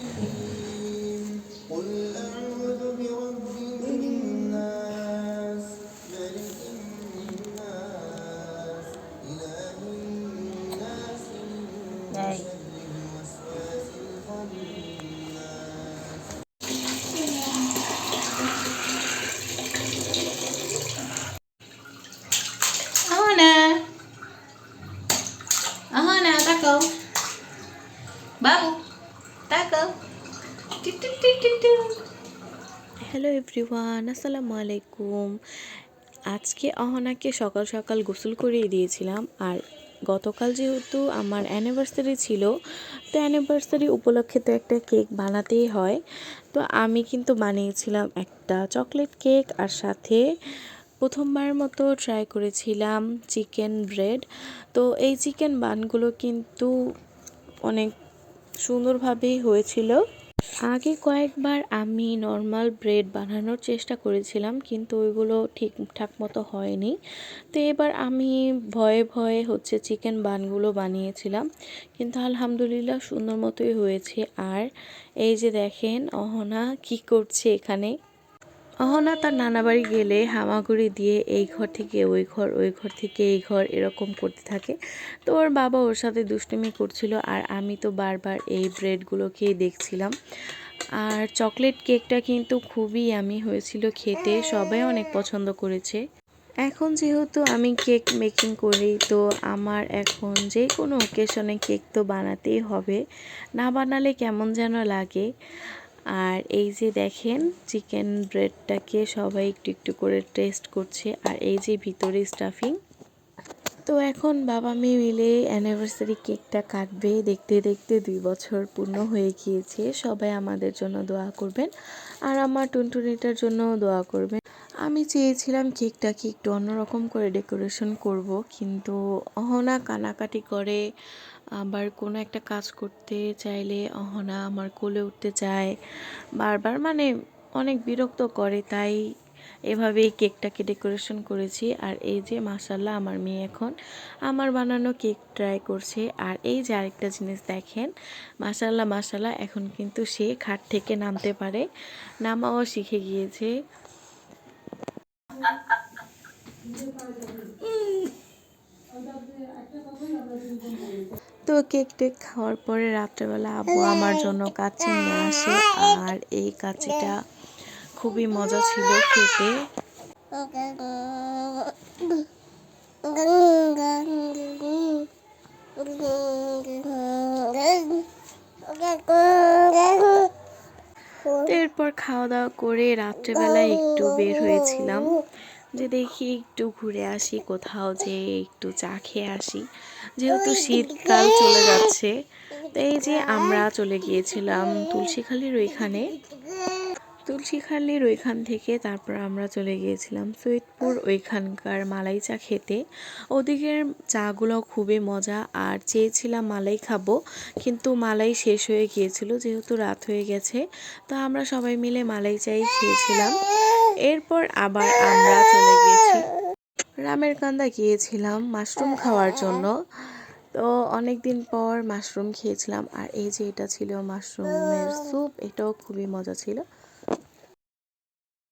قل أعوذ برب الناس ملك الناس إله الناس من شر الوسواس الخناس Ahona, Ahona, taco. Babu, taco. Hello everyone, আসসালামু আলাইকুম। আজকে অহনাকে সকাল সকাল গোসল করিয়ে দিয়েছিলাম। আর গতকাল যেহেতু আমার অ্যানিভার্সারি ছিল, তো অ্যানিভার্সারি উপলক্ষে তো একটা কেক বানাতেই হয়। তো আমি কিন্তু বানিয়েছিলাম একটা চকলেট কেক, আর সাথে প্রথমবারের মতো ট্রাই করেছিলাম চিকেন ব্রেড। তো এই চিকেন বানগুলো কিন্তু অনেক সুন্দরভাবেই হয়েছিল। আগে কয়েকবার আমি নর্মাল ব্রেড বানানোর চেষ্টা করেছিলাম, কিন্তু ওইগুলো ঠিকঠাক মতো হয়নি। তো এবার আমি ভয়ে ভয়ে চিকেন বানগুলো বানিয়েছিলাম, কিন্তু আলহামদুলিল্লাহ সুন্দর মতোই হয়েছে। আর এই যে দেখেন অহনা কি করছে এখানে। অহনা তার নানা বাড়ি গেলে হামাগুড়ি দিয়ে এই ঘর থেকে ওই ঘর, ওই ঘর থেকে এই ঘর এরকম করতে থাকে। তো ওর বাবা ওর সাথে দুষ্টুমি করছিল, আর আমি তো বারবার এই ব্রেডগুলোকেই দেখছিলাম। আর চকলেট কেকটা কিন্তু খুবই ইয়ামি হয়েছিল খেতে, সবাই অনেক পছন্দ করেছে। এখন যেহেতু আমি কেক মেকিং করি, তো আমার এখন যে কোনো অকেশনে কেক তো বানাতেই হবে, না বানালে কেমন যেন লাগে। আর এই যে দেখেন চিকেন ব্রেডটাকে সবাই একটু একটু করে টেস্ট করছে, আর এই যে ভিতরে স্টাফিং। তো এখন বাবা মেয়ে মিলে অ্যানিভার্সারি কেকটা কাটবে। দেখতে দেখতে 2 বছর পূর্ণ হয়ে গিয়েছে। সবাই আমাদের জন্য দোয়া করবেন, আর আমার টুনটুনিটার জন্য দোয়া করবেন। আমি চেয়েছিলাম কেকটাকে একটু অন্যরকম করে ডেকোরেশন করব, কিন্তু অহনা কানাকাটি করে। আবার কোনো একটা কাজ করতে চাইলে অহনা আমার কোলে উঠতে চায় বারবার, মানে অনেক বিরক্ত করে। তাই এভাবেই কেকটাকে ডেকোরেশন করেছি। আর এই যে মাশাল্লাহ আমার মেয়ে এখন আমার বানানো কেক ট্রাই করছে। আর এই যে আরেকটা জিনিস দেখেন, মাশাল্লাহ মাশাল্লাহ এখন কিন্তু সে খাট থেকে নামতে পারে, নামাও শিখে গিয়েছে। তো কেক টেক খাওয়ার পরে রাত্রেবেলা আব্বু আমার জন্য কাচ্চি নিয়ে আসে, আর এই কাচ্চিটা খুবই মজা ছিল খেতে। তো এরপর খাওয়া দাওয়া করে রাত্রেবেলায় একটু বের হয়েছিলাম, যে দেখি একটু ঘুরে আসি কোথাও, যে একটু চা খেয়ে আসি, যেহেতু শীতকাল চলে যাচ্ছে। তো এই যে আমরা চলে গিয়েছিলাম তুলসীখালির ওইখান থেকে তারপর আমরা চলে গিয়েছিলাম সৈয়দপুর, ওইখানকার মালাই চা খেতে। ওদিকের চাগুলো খুবই মজা, আর চেয়েছিলাম মালাই খাবো, কিন্তু মালাই শেষ হয়ে গিয়েছিল যেহেতু রাত হয়ে গেছে। তো আমরা সবাই মিলে মালাই চাই খেয়েছিলাম। এরপর আবার আমরা চলে গিয়েছি রামের কান্দা, গিয়েছিলাম মাশরুম খাওয়ার জন্য। তো অনেক দিন পর মাশরুম খেয়েছিলাম, আর এই যে এটা ছিল মাশরুমের স্যুপ, এটাও খুবই মজা ছিল।